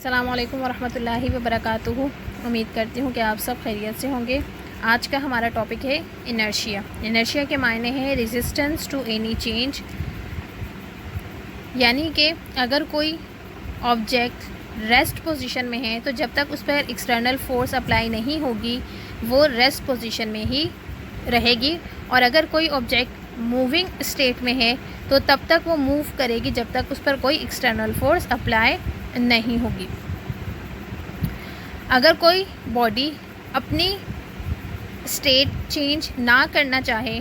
अस्सलाम वालेकुम वरहमतुल्लाहि वबरकातुहू। उम्मीद करती हूँ कि आप सब खैरियत से होंगे। आज का हमारा टॉपिक है इनर्शिया। इनर्शिया के मायने हैं रेजिस्टेंस टू एनी चेंज, यानी कि अगर कोई ऑब्जेक्ट रेस्ट पोजीशन में है तो जब तक उस पर एक्सटर्नल फोर्स अप्लाई नहीं होगी वो रेस्ट पोजीशन में ही रहेगी, और अगर कोई ऑब्जेक्ट मूविंग स्टेट में है तो तब तक वो मूव करेगी जब तक उस पर कोई एक्सटर्नल फोर्स अप्लाई नहीं होगी। अगर कोई बॉडी अपनी स्टेट चेंज ना करना चाहे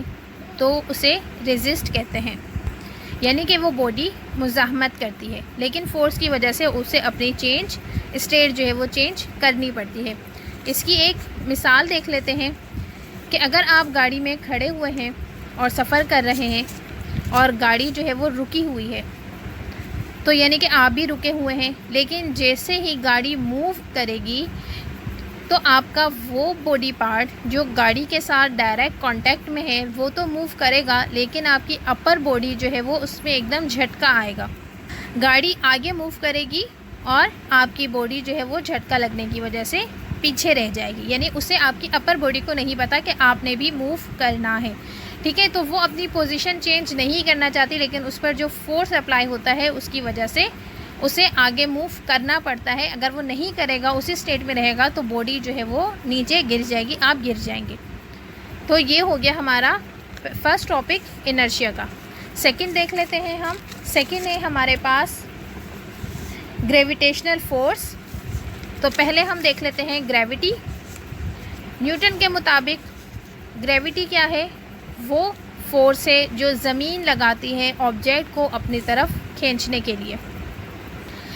तो उसे रेजिस्ट कहते हैं, यानी कि वो बॉडी मुज़ाहमत करती है लेकिन फ़ोर्स की वजह से उसे अपनी स्टेट जो है वो चेंज करनी पड़ती है। इसकी एक मिसाल देख लेते हैं कि अगर आप गाड़ी में खड़े हुए हैं और सफ़र कर रहे हैं और गाड़ी जो है वो रुकी हुई है, तो यानी कि आप भी रुके हुए हैं, लेकिन जैसे ही गाड़ी मूव करेगी तो आपका वो बॉडी पार्ट जो गाड़ी के साथ डायरेक्ट कांटेक्ट में है वो तो मूव करेगा, लेकिन आपकी अपर बॉडी जो है वो उसमें एकदम झटका आएगा। गाड़ी आगे मूव करेगी और आपकी बॉडी जो है वो झटका लगने की वजह से पीछे रह जाएगी, यानी उसे आपकी अपर बॉडी को नहीं पता कि आपने भी मूव करना है। ठीक है, तो वो अपनी पोजीशन चेंज नहीं करना चाहती, लेकिन उस पर जो फोर्स अप्लाई होता है उसकी वजह से उसे आगे मूव करना पड़ता है। अगर वो नहीं करेगा, उसी स्टेट में रहेगा, तो बॉडी जो है वो नीचे गिर जाएगी, आप गिर जाएंगे। तो ये हो गया हमारा फर्स्ट टॉपिक इनर्शिया का। सेकंड देख लेते हैं हम। सेकंड है हमारे पास ग्रेविटेशनल फोर्स। तो पहले हम देख लेते हैं ग्रेविटी। न्यूटन के मुताबिक ग्रेविटी क्या है? वो फोर्स है जो ज़मीन लगाती है ऑब्जेक्ट को अपनी तरफ खींचने के लिए।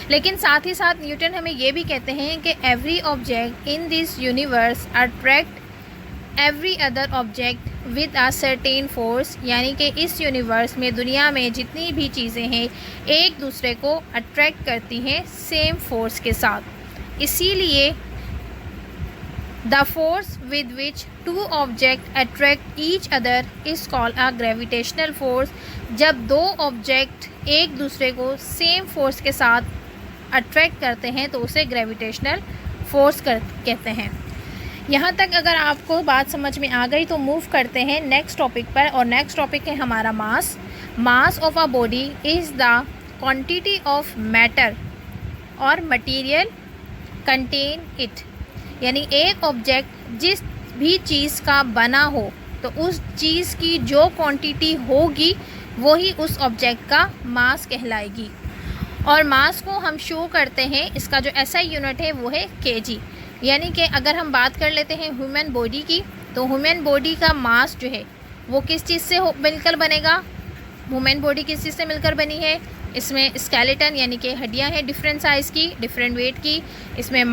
लेकिन साथ ही साथ न्यूटन हमें ये भी कहते हैं कि every object in this universe attract every other object with a certain force, यानी कि इस यूनिवर्स में, दुनिया में जितनी भी चीज़ें हैं एक दूसरे को अट्रैक्ट करती हैं सेम फोर्स के साथ। इसीलिए The force with which two objects attract each other is called a gravitational force। जब दो ऑब्जेक्ट एक दूसरे को सेम फोर्स के साथ अट्रैक्ट करते हैं तो उसे ग्रेविटेशनल फोर्स कहते हैं। यहाँ तक अगर आपको बात समझ में आ गई तो मूव करते हैं नेक्स्ट टॉपिक पर, और नेक्स्ट टॉपिक है हमारा mass. Mass of a body is the quantity of matter और मटेरियल कंटेन इट, यानी एक ऑब्जेक्ट जिस भी चीज़ का बना हो तो उस चीज़ की जो क्वांटिटी होगी वही उस ऑब्जेक्ट का मास कहलाएगी। और मास को हम शो करते हैं, इसका जो एसआई यूनिट है वो है केजी। यानी कि अगर हम बात कर लेते हैं ह्यूमन बॉडी की, तो ह्यूमन बॉडी का मास जो है वो किस चीज़ से मिलकर बनेगा? ह्यूमन बॉडी किस चीज़ से मिलकर बनी है? इसमें स्केलेटन यानी कि हड्डियां हैं डिफरेंट साइज़ की, डिफरेंट वेट की, इसमें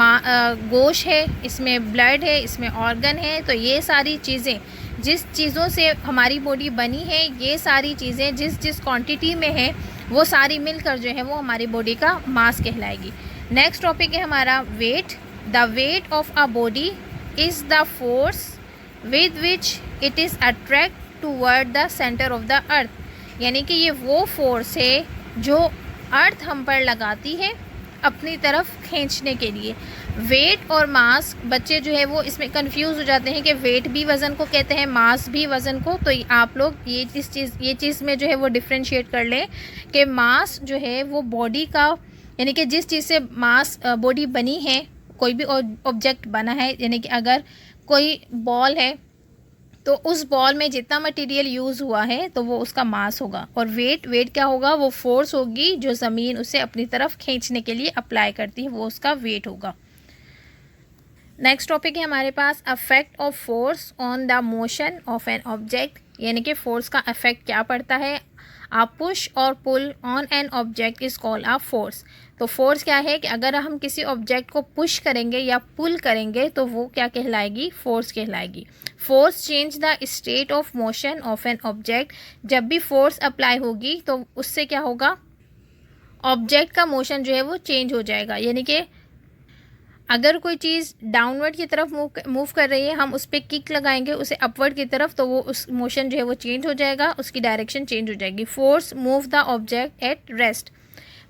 गोश्त है, इसमें ब्लड है, इसमें ऑर्गन है। तो ये सारी चीज़ें, जिस चीज़ों से हमारी बॉडी बनी है, ये सारी चीज़ें जिस जिस क्वांटिटी में है वो सारी मिलकर जो है वो हमारी बॉडी का मास कहलाएगी। नेक्स्ट टॉपिक है हमारा weight. The weight of a body is the force with which it is attract toward the centre of the earth, यानी कि ये वो फोर्स है जो अर्थ हम पर लगाती है अपनी तरफ खींचने के लिए। वेट और मास, बच्चे जो है वो इसमें कंफ्यूज हो जाते हैं कि वेट भी वज़न को कहते हैं, मास भी वज़न को। तो आप लोग ये चीज़ में जो है वो डिफ्रेंशिएट कर लें कि मास जो है वो बॉडी का, यानी कि जिस चीज़ से मास बॉडी बनी है, कोई भी ऑब्जेक्ट बना है, यानी कि अगर कोई बॉल है तो उस बॉल में जितना मटेरियल यूज़ हुआ है तो वो उसका मास होगा। और वेट क्या होगा? वो फोर्स होगी जो ज़मीन उसे अपनी तरफ खींचने के लिए अप्लाई करती है, वो उसका वेट होगा। नेक्स्ट टॉपिक है हमारे पास effect of force on the motion of an object, यानी कि फोर्स का अफेक्ट क्या पड़ता है? आप पुश और pull on an object is called a force. तो फोर्स क्या है कि अगर हम किसी ऑब्जेक्ट को पुश करेंगे या पुल करेंगे तो वो क्या कहलाएगी? फोर्स कहलाएगी। Force change the state of motion of an object. जब भी फोर्स अप्लाई होगी तो उससे क्या होगा? ऑब्जेक्ट का मोशन जो है वो चेंज हो जाएगा, यानी कि अगर कोई चीज़ डाउनवर्ड की तरफ मूव कर रही है, हम उस पर किक लगाएंगे उसे अपवर्ड की तरफ, तो वो उस मोशन जो है वो चेंज हो जाएगा, उसकी डायरेक्शन चेंज हो जाएगी। Force move the object at rest.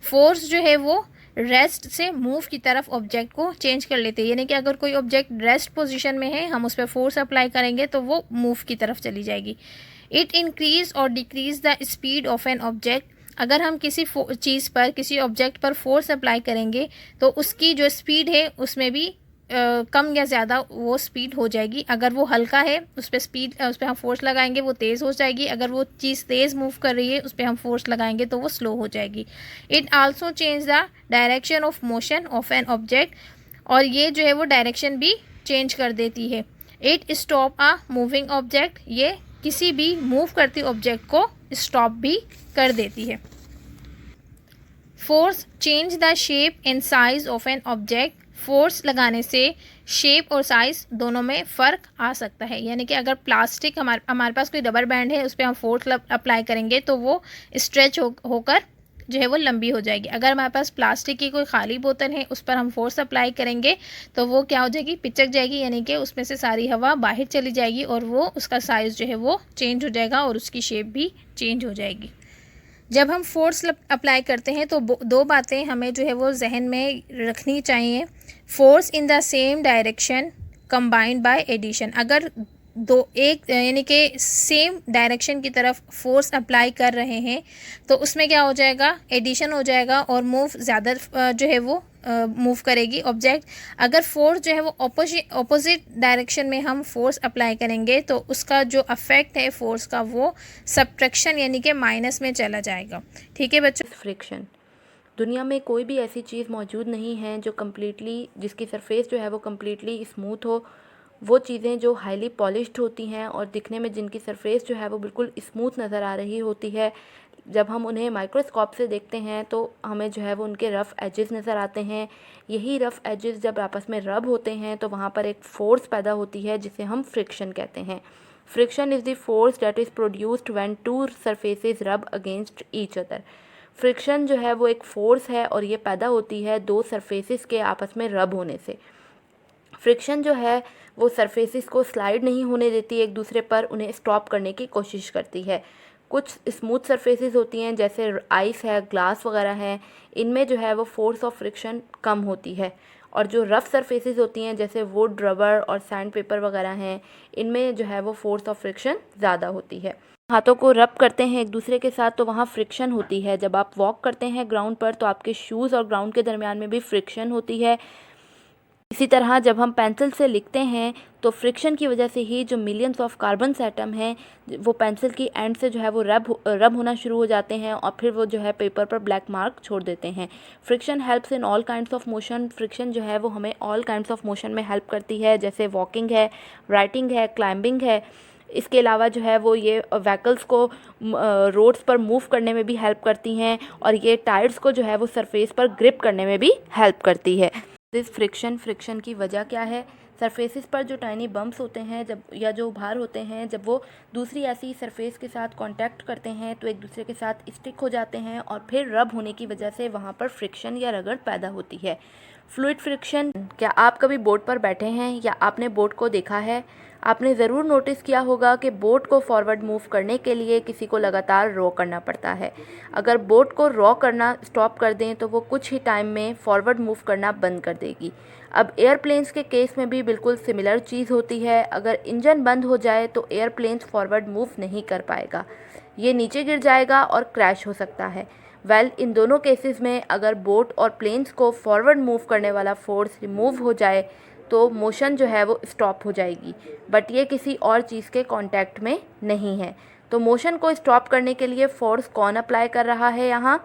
Force जो है वो रेस्ट से मूव की तरफ ऑब्जेक्ट को चेंज कर लेते हैं। यानी कि अगर कोई ऑब्जेक्ट रेस्ट पोजीशन में है, हम उस पर फोर्स अप्लाई करेंगे तो वो मूव की तरफ चली जाएगी। इट इंक्रीज और decrease the speed of an object. अगर हम किसी चीज़ पर, किसी ऑब्जेक्ट पर फोर्स अप्लाई करेंगे तो उसकी जो स्पीड है उसमें भी कम या ज़्यादा वो स्पीड हो जाएगी। अगर वो हल्का है उस पर हम फोर्स लगाएंगे वो तेज़ हो जाएगी। अगर वो चीज़ तेज़ मूव कर रही है उस पर हम फोर्स लगाएंगे तो वो स्लो हो जाएगी। It also change the direction of motion of an object, और ये जो है वो डायरेक्शन भी चेंज कर देती है। It stop a moving object, ये किसी भी मूव करती ऑब्जेक्ट को स्टॉप भी कर देती है। Force change the shape and size of an object. Force लगाने से शेप और साइज़ दोनों में फ़र्क आ सकता है। यानी कि अगर प्लास्टिक हमारे पास कोई रबर बैंड है, उस पर हम फोर्स अप्लाई करेंगे तो वो स्ट्रेच होकर जो है वो लंबी हो जाएगी। अगर हमारे पास प्लास्टिक की कोई खाली बोतल है, उस पर हम फोर्स अप्लाई करेंगे तो वो क्या हो जाएगी, पिचक जाएगी। यानी कि उसमें से सारी हवा बाहर चली जाएगी और वो उसका साइज़ जो है वो चेंज हो जाएगा और उसकी शेप भी चेंज हो जाएगी। जब हम फोर्स अप्लाई करते हैं तो दो बातें हमें जो है वो जहन में रखनी चाहिए। Force in the same direction combined by addition. अगर यानी कि सेम डायरेक्शन की तरफ फोर्स अप्लाई कर रहे हैं तो उसमें क्या हो जाएगा, एडिशन हो जाएगा और मूव ज़्यादा जो है वो मूव करेगी ऑब्जेक्ट। अगर फोर्स जो है वो ऑपोजिट डायरेक्शन में हम फोर्स अप्लाई करेंगे तो उसका जो अफेक्ट है फोर्स का वो सब्ट्रैक्शन यानी कि माइनस में चला जाएगा। ठीक है बच्चों। फ्रिक्शन, दुनिया में कोई भी ऐसी चीज़ मौजूद नहीं है जो जिसकी सरफेस जो है वो कम्प्लीटली स्मूथ हो। वो चीज़ें जो हाईली पॉलिश्ड होती हैं और दिखने में जिनकी सरफेस जो है वो बिल्कुल स्मूथ नज़र आ रही होती है, जब हम उन्हें माइक्रोस्कोप से देखते हैं तो हमें जो है वो उनके रफ़ एजेस नज़र आते हैं। यही रफ़ एजेस जब आपस में रब होते हैं तो वहाँ पर एक फ़ोर्स पैदा होती है जिसे हम फ्रिक्शन कहते हैं। Friction is the force that is produced when to surfaces रब अगेंस्ट ईच अदर। फ्रिक्शन जो है वो एक फ़ोर्स है और ये पैदा होती है दो सरफेसेस के आपस में रब होने से। फ्रिक्शन जो है वो सरफेसेस को स्लाइड नहीं होने देती एक दूसरे पर, उन्हें स्टॉप करने की कोशिश करती है। कुछ स्मूथ सरफेसेस होती हैं जैसे आइस है, ग्लास वगैरह हैं, इनमें जो है वो फोर्स ऑफ फ्रिक्शन कम होती है। और जो रफ़ सरफेसेस होती हैं जैसे वुड, रबर और सैंड पेपर वगैरह हैं, इनमें जो है वो फोर्स ऑफ फ्रिक्शन ज़्यादा होती है। हाथों को रब करते हैं एक दूसरे के साथ तो वहाँ फ्रिक्शन होती है। जब आप वॉक करते हैं ग्राउंड पर तो आपके शूज़ और ग्राउंड के दरमियान में भी फ्रिक्शन होती है। इसी तरह जब हम पेंसिल से लिखते हैं तो फ्रिक्शन की वजह से ही जो मिलियंस ऑफ कार्बन एटम हैं वो पेंसिल की एंड से जो है वो रब होना शुरू हो जाते हैं और फिर वो जो है पेपर पर ब्लैक मार्क छोड़ देते हैं। Friction helps in all kinds of motion. Friction जो है वो हमें ऑल काइंड्स ऑफ मोशन में हेल्प करती है, जैसे वॉकिंग है, राइटिंग है, क्लाइंबिंग है। इसके अलावा जो है वो ये व्हीकल्स को रोड्स पर मूव करने में भी हेल्प करती हैं और ये टायर्स को जो है वो सरफेस पर ग्रिप करने में भी हेल्प करती है। दिस फ्रिक्शन की वजह क्या है? सरफेसेस पर जो टाइनी बम्प्स होते हैं या जो उभार होते हैं, जब वो दूसरी ऐसी सरफेस के साथ कांटेक्ट करते हैं तो एक दूसरे के साथ स्टिक हो जाते हैं और फिर रब होने की वजह से वहाँ पर फ्रिक्शन या रगड़ पैदा होती है। फ्लूइड फ्रिक्शन, क्या आप कभी बोट पर बैठे हैं या आपने बोट को देखा है? आपने ज़रूर नोटिस किया होगा कि बोट को फॉरवर्ड मूव करने के लिए किसी को लगातार रॉ करना पड़ता है। अगर बोट को रॉ करना स्टॉप कर दें तो वो कुछ ही टाइम में फॉरवर्ड मूव करना बंद कर देगी। अब एयरप्लेन्स के केस में भी बिल्कुल सिमिलर चीज़ होती है। अगर इंजन बंद हो जाए तो एयरप्लेन्स फॉरवर्ड मूव नहीं कर पाएगा, ये नीचे गिर जाएगा और क्रैश हो सकता है। इन दोनों केसेस में अगर बोट और प्लेन्स को फॉरवर्ड मूव करने वाला फोर्स रिमूव हो जाए तो मोशन जो है वो स्टॉप हो जाएगी, बट ये किसी और चीज़ के कांटेक्ट में नहीं है। तो मोशन को स्टॉप करने के लिए फोर्स कौन अप्लाई कर रहा है यहाँ?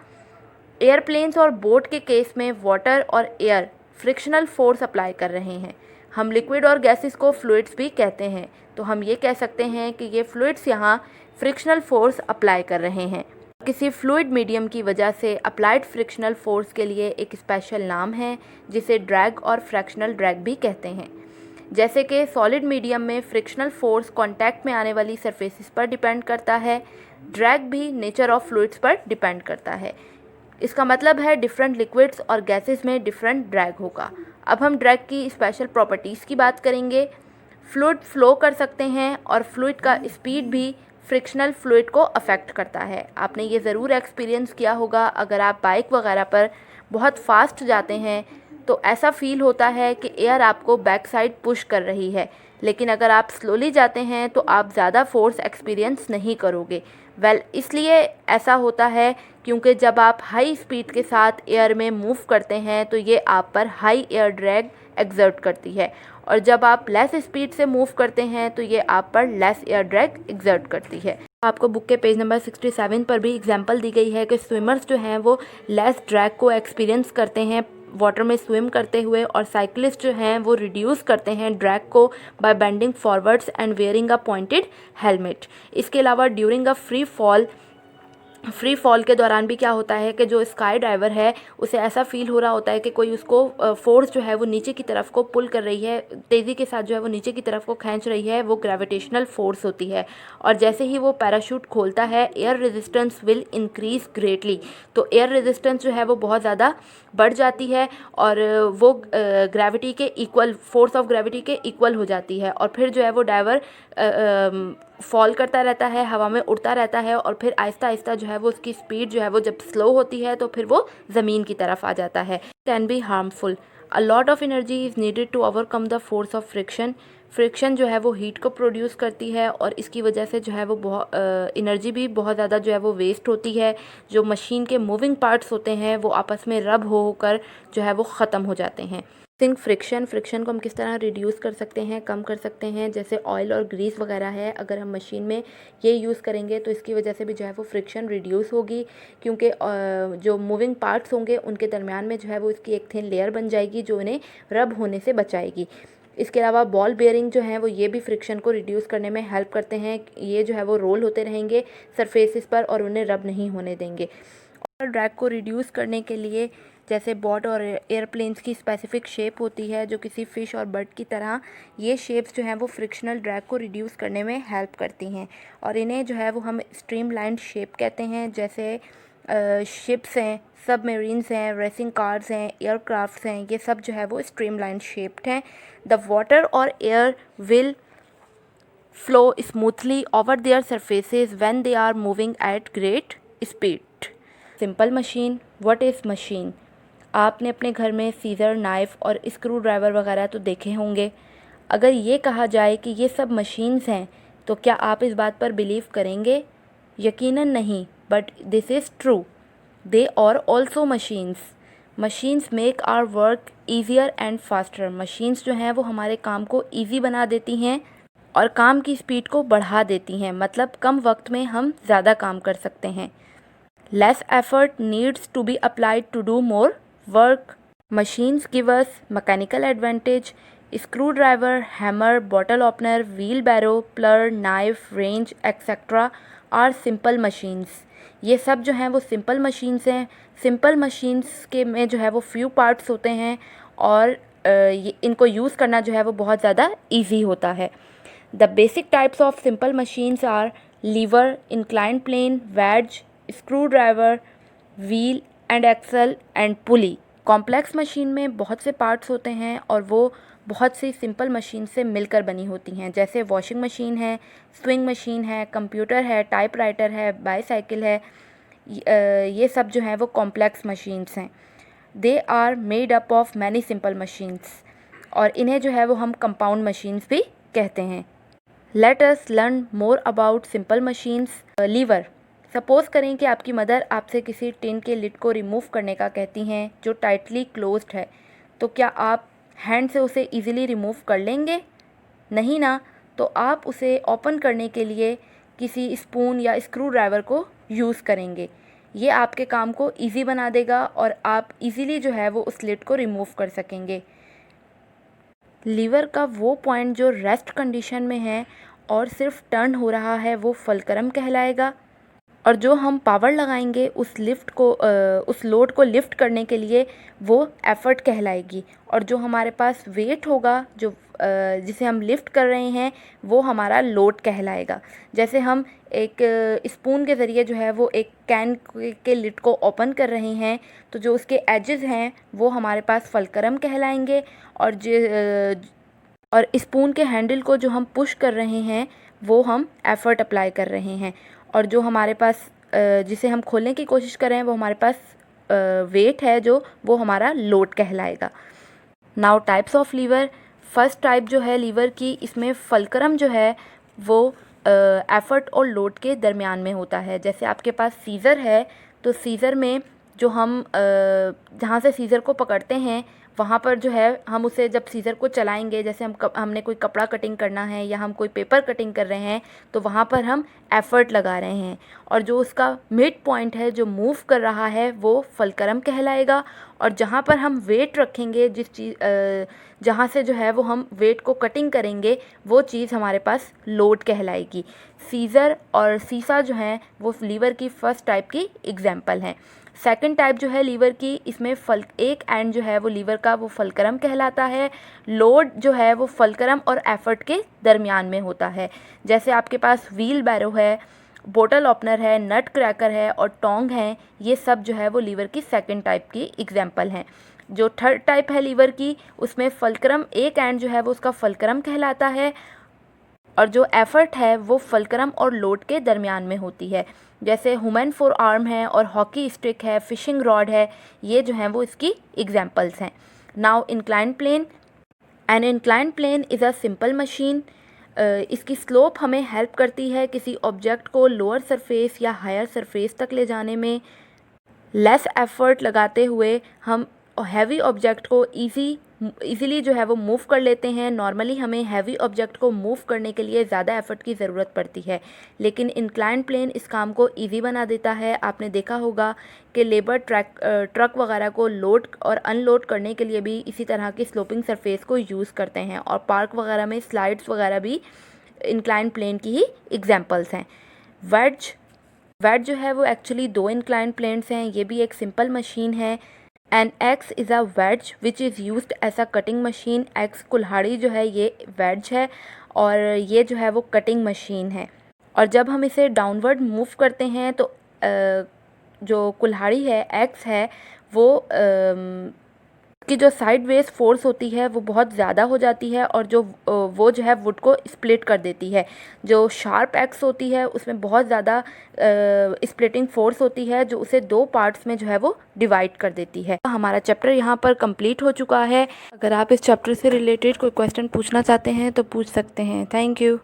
एयरप्लेन्स और बोट के केस में वाटर और एयर फ्रिक्शनल फोर्स अप्लाई कर रहे हैं। हम लिक्विड और गैसेस को फ्लूइड्स भी कहते हैं, तो हम ये कह सकते हैं कि ये फ्लूइड्स यहाँ फ्रिक्शनल फोर्स अप्लाई कर रहे हैं। किसी फ्लूइड मीडियम की वजह से अप्लाइड फ्रिक्शनल फोर्स के लिए एक स्पेशल नाम है जिसे ड्रैग और फ्रैक्शनल ड्रैग भी कहते हैं। जैसे कि सॉलिड मीडियम में फ्रिक्शनल फोर्स कांटेक्ट में आने वाली सरफेसेस पर डिपेंड करता है, ड्रैग भी नेचर ऑफ फ्लूइड्स पर डिपेंड करता है। इसका मतलब है डिफरेंट लिक्विड्स और गैसेस में डिफरेंट ड्रैग होगा। अब हम ड्रैग की स्पेशल प्रॉपर्टीज़ की बात करेंगे। फ्लूइड फ्लो कर सकते हैं और फ्लूइड का स्पीड भी फ्रिक्शनल फ्लूइड को अफेक्ट करता है। आपने ये ज़रूर एक्सपीरियंस किया होगा अगर आप बाइक वगैरह पर बहुत फास्ट जाते हैं तो ऐसा फ़ील होता है कि एयर आपको बैक साइड पुश कर रही है, लेकिन अगर आप स्लोली जाते हैं तो आप ज़्यादा फोर्स एक्सपीरियंस नहीं करोगे। इसलिए ऐसा होता है क्योंकि जब आप हाई स्पीड के साथ एयर में मूव करते हैं तो ये आप पर हाई एयर ड्रैग एक्सर्ट करती है, और जब आप लेस स्पीड से मूव करते हैं तो ये आप पर लेस एयर ड्रैग एक्सर्ट करती है। आपको बुक के पेज नंबर 67 पर भी एग्जांपल दी गई है कि स्विमर्स जो हैं वो लेस ड्रैग को एक्सपीरियंस करते हैं वाटर में स्विम करते हुए, और साइकिलिस्ट जो हैं वो रिड्यूस करते हैं ड्रैग को by bending forwards and wearing a pointed helmet. इसके अलावा ड्यूरिंग अ फ्री फॉल के दौरान भी क्या होता है कि जो स्काई डाइवर है उसे ऐसा फील हो रहा होता है कि कोई उसको फोर्स जो है वो नीचे की तरफ को पुल कर रही है, तेज़ी के साथ जो है वो नीचे की तरफ को खींच रही है, वो ग्रेविटेशनल फोर्स होती है। और जैसे ही वो पैराशूट खोलता है air resistance will increase greatly, तो एयर रेजिस्टेंस जो है वो बहुत ज़्यादा बढ़ जाती है और वो ग्रेविटी के इक्वल, फोर्स ऑफ ग्रेविटी के इक्वल हो जाती है, और फिर जो है वो डाइवर फॉल करता रहता है, हवा में उड़ता रहता है, और फिर आहिस्ता आहिस्ता जो है वो उसकी स्पीड जो है वो जब स्लो होती है तो फिर वो ज़मीन की तरफ आ जाता है। Can be harmful. A lot of energy is needed to overcome the force of friction जो है वो हीट को प्रोड्यूस करती है, और इसकी वजह से जो है वो बहुत एनर्जी भी बहुत ज़्यादा जो है वो वेस्ट होती है। जो मशीन के मूविंग पार्ट्स होते हैं वो आपस में रब होकर जो है वो ख़त्म हो जाते हैं। फ्रिक्शन को हम किस तरह रिड्यूस कर सकते हैं, कम कर सकते हैं, जैसे ऑयल और ग्रीस वगैरह है, अगर हम मशीन में ये यूज़ करेंगे तो इसकी वजह से भी जो है वो फ्रिक्शन रिड्यूस होगी, क्योंकि जो मूविंग पार्ट्स होंगे उनके दरमियान में जो है वो इसकी एक थिन लेयर बन जाएगी जो इन्हें रब होने से बचाएगी। इसके अलावा बॉल बेयरिंग जो हैं वो ये भी फ्रिक्शन को रिड्यूस करने में हेल्प करते हैं। ये जो है वो रोल होते रहेंगे सरफेसेस पर और उन्हें रब नहीं होने देंगे। और ड्रैग को रिड्यूस करने के लिए जैसे बोट और एयरप्लेन्स की स्पेसिफिक शेप होती है जो किसी फ़िश और बर्ड की तरह, ये शेप्स जो हैं वो फ्रिक्शनल ड्रैग को रिड्यूस करने में हेल्प करती हैं, और इन्हें जो है वो हम स्ट्रीमलाइंड शेप कहते हैं। जैसे शिप्स हैं, सबमरीन्स हैं, रेसिंग कार्स हैं, एयरक्राफ्ट्स हैं, ये सब जो है वो स्ट्रीमलाइंड शेप्ड हैं। द वाटर और air will flow smoothly over their surfaces when they are moving at great speed. Simple machine. What is machine? आपने अपने घर में सीज़र, नाइफ़ और स्क्रू ड्राइवर वगैरह तो देखे होंगे। अगर ये कहा जाए कि ये सब मशीन्स हैं तो क्या आप इस बात पर बिलीव करेंगे? यकीनन नहीं, but this is true. They are also machines make our work easier and faster. Machines जो हैं वो हमारे काम को ईजी बना देती हैं और काम की स्पीड को बढ़ा देती हैं, मतलब कम वक्त में हम ज़्यादा काम कर सकते हैं। Less effort needs to be applied to do more work. Machines give us mechanical advantage. Screwdriver, hammer, bottle opener, wheelbarrow, plur, knife, wrench, etc. are simple machines. ये सब जो हैं वो सिंपल मशीन्स हैं। सिंपल मशीन्स के में जो है वो फ्यू पार्ट्स होते हैं और इनको यूज़ करना जो है वो बहुत ज़्यादा ईजी होता है। The basic types of simple machines are lever, inclined plane, wedge, screwdriver, wheel and axle and pulley. Complex machine में बहुत से पार्ट्स होते हैं और वो बहुत सी सिंपल मशीन से मिलकर बनी होती हैं, जैसे वॉशिंग मशीन है, स्विंग मशीन है, कंप्यूटर है, टाइपराइटर है, बाईसाइकिल है। ये सब जो हैं वो कॉम्प्लेक्स मशीन्स हैं। They are made up of many simple machines, और इन्हें जो है वो हम कंपाउंड मशीन्स भी कहते हैं। Let us learn more about simple machines. Lever. Suppose करें कि आपकी मदर आपसे किसी टिन के लिड को रिमूव करने का कहती हैं जो टाइटली क्लोज्ड है, तो क्या आप हैंड से उसे इजीली रिमूव कर लेंगे? नहीं ना। तो आप उसे ओपन करने के लिए किसी स्पून या स्क्रू ड्राइवर को यूज़ करेंगे। ये आपके काम को इजी बना देगा और आप इजीली जो है वो उस लिड को रिमूव कर सकेंगे। लीवर का वो पॉइंट जो रेस्ट कंडीशन में है और सिर्फ टर्न हो रहा है वो फलक्रम कहलाएगा, और जो हम पावर लगाएंगे उस उस लोड को लिफ्ट करने के लिए वो एफ़र्ट कहलाएगी, और जो हमारे पास वेट होगा जिसे हम लिफ्ट कर रहे हैं वो हमारा लोड कहलाएगा। जैसे हम एक स्पून के ज़रिए जो है वो एक कैन के लिड को ओपन कर रहे हैं, तो जो उसके एजेस हैं वो हमारे पास फलक्रम कहलाएंगे, और स्पून के हैंडल को जो हम पुश कर रहे हैं वो हम एफ़र्ट अप्लाई कर रहे हैं, और जो हमारे पास जिसे हम खोलने की कोशिश कर रहे हैं वो हमारे पास वेट है जो वो हमारा लोड कहलाएगा। Now types of lever. First type जो है लीवर की, इसमें फलक्रम जो है वो एफर्ट और लोड के दरमियान में होता है। जैसे आपके पास सीज़र है तो सीज़र में जो हम जहाँ से सीज़र को पकड़ते हैं वहाँ पर जो है हम उसे जब सीज़र को चलाएंगे, जैसे हमने कोई कपड़ा कटिंग करना है या हम कोई पेपर कटिंग कर रहे हैं तो वहाँ पर हम एफ़र्ट लगा रहे हैं, और जो उसका मिड पॉइंट है जो मूव कर रहा है वो फलक्रम कहलाएगा। और जहाँ पर हम वेट रखेंगे, जहाँ से जो है वो हम वेट को कटिंग करेंगे, वो चीज़ हमारे पास लोड कहलाएगी। सीज़र और सीसा जो हैं वो लीवर की फर्स्ट टाइप की एग्जाम्पल हैं। सेकंड टाइप जो है लीवर की, इसमें एक एंड जो है वो लीवर का वो फलक्रम कहलाता है। लोड जो है वो फलक्रम और एफर्ट के दरमियान में होता है। जैसे आपके पास व्हील बैरो है, बोतल ओपनर है, नट क्रैकर है और टोंग है, ये सब जो है वो लीवर की सेकंड टाइप की एग्जाम्पल हैं। जो थर्ड टाइप है लीवर की, उसमें फलक्रम एक एंड जो है वो उसका फलक्रम कहलाता है, और जो एफ़र्ट है वो फलक्रम और लोड के दरमियान में होती है। जैसे ह्यूमन फोर आर्म है और हॉकी स्टिक है, फिशिंग रॉड है, ये जो हैं वो इसकी एग्जाम्पल्स हैं। Now inclined plane. An inclined plane is a simple machine. इसकी स्लोप हमें हेल्प करती है किसी ऑब्जेक्ट को लोअर सरफेस या हायर सरफेस तक ले जाने में। लेस एफर्ट लगाते हुए हम हैवी ऑब्जेक्ट को इजीली जो है वो मूव कर लेते हैं। नॉर्मली हमें हैवी ऑब्जेक्ट को मूव करने के लिए ज़्यादा एफर्ट की ज़रूरत पड़ती है, लेकिन इंक्लाइंड प्लेन इस काम को इजी बना देता है। आपने देखा होगा कि लेबर ट्रक वगैरह को लोड और अनलोड करने के लिए भी इसी तरह की स्लोपिंग सरफेस को यूज़ करते हैं, और पार्क वगैरह में स्लाइड्स वगैरह भी इंक्लाइंड प्लेन की ही एग्जाम्पल्स हैं। वेज जो है वो एक्चुअली दो इंक्लाइंड प्लेन्स हैं, ये भी एक सिंपल मशीन है। An axe is a wedge which is used as a cutting machine. Axe कुल्हाड़ी जो है ये वेज है और ये जो है वो कटिंग मशीन है। और जब हम इसे डाउनवर्ड मूव करते हैं तो जो कुल्हाड़ी है एक्स है वो की जो साइड वेज फोर्स होती है वो बहुत ज़्यादा हो जाती है, और वो जो है वुड को स्प्लिट कर देती है। जो शार्प एक्स होती है उसमें बहुत ज़्यादा स्प्लिटिंग फोर्स होती है जो उसे दो पार्ट्स में जो है वो डिवाइड कर देती है। हमारा चैप्टर यहाँ पर कंप्लीट हो चुका है। अगर आप इस चैप्टर से रिलेटेड कोई क्वेश्चन पूछना चाहते हैं तो पूछ सकते हैं। Thank you.